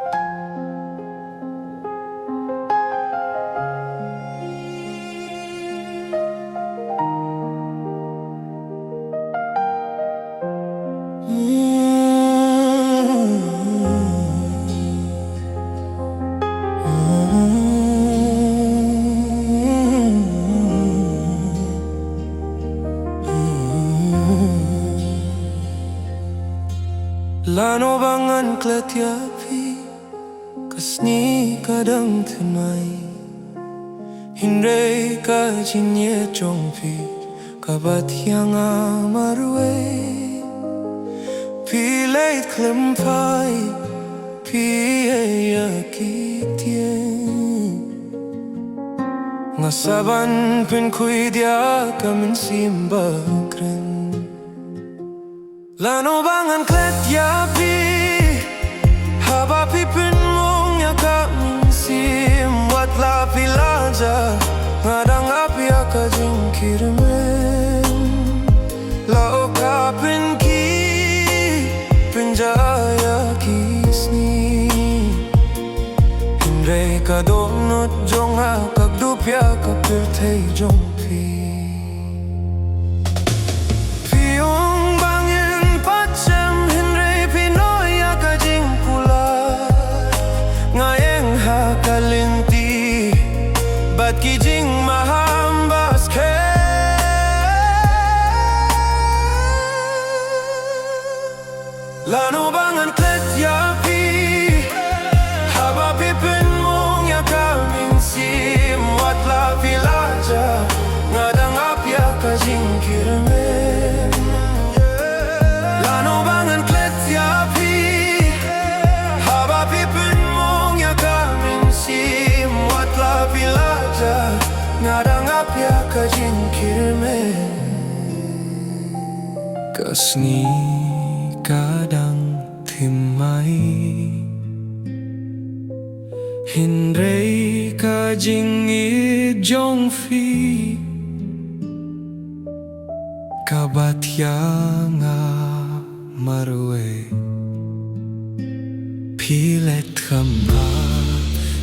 LANO NGAN KLET Khasi kadang tenai Hindai ka jinye jongpi Kabat yang amarwe Pilait klempai Piya kitien Ngasaban pen kui dia kamin simba kren LANO NGAN KLET Haba pipin mong yakamin sim Wat la pilaja Ngadang api akajing kirimen Lao kapin ki Pinjaya kisni Hindray ka donut jong akagdupya kapirtay jong pi Kalinti Bat kijing mahambas ke LANO NGAN KLET Haba pipin mong yakamin sim Wat la pilaja Ngadang apya kajing kirimen LANO NGAN KLET Haba pipin mong yakamin sim Wat la pilaja Ngadang apya kajing kirimen Kasni kadang timai Hindray kajing ijong fi Kabat yang marwe Pilet kamba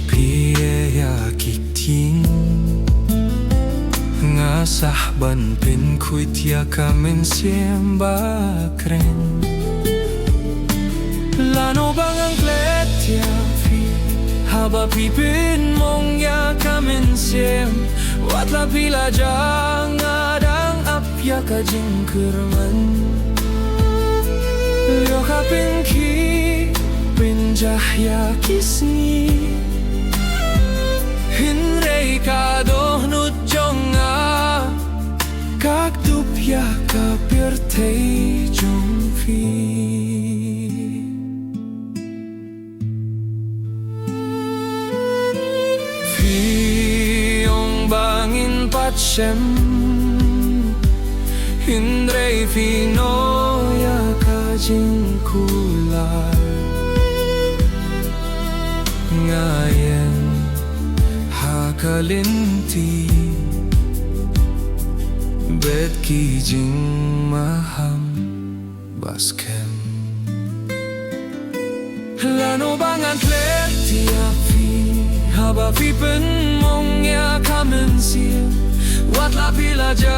Piya kiting Ngasahban pin kuit ya kamin siemba kren LANO NGAN KLET Haba pipin mong ya kamin siem Wat la pilaja ngadang apya kajing kerman Yo kapin ki Pinjaya kisni Hindray ka donut jonga Kagdupya kapirtay jongfi Fiyong bangin patsem Hindray finoya kajing kulay Ngayon hakalinti Bet kijing maham baskem LANO NGAN KLET Haba pipin mong yakamin sim Wat la pilaja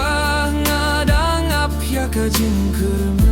Ngadang apya kajing kermen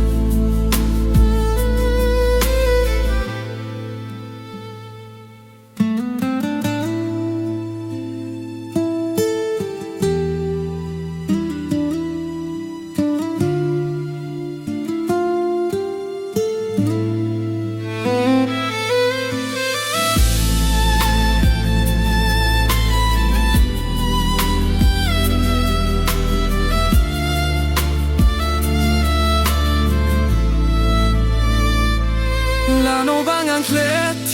LANO NGAN KLET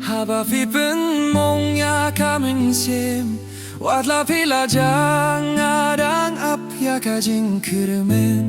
Haba pipin mong yakamin sim Wat la pilaja Ngadang apya kajing kirimen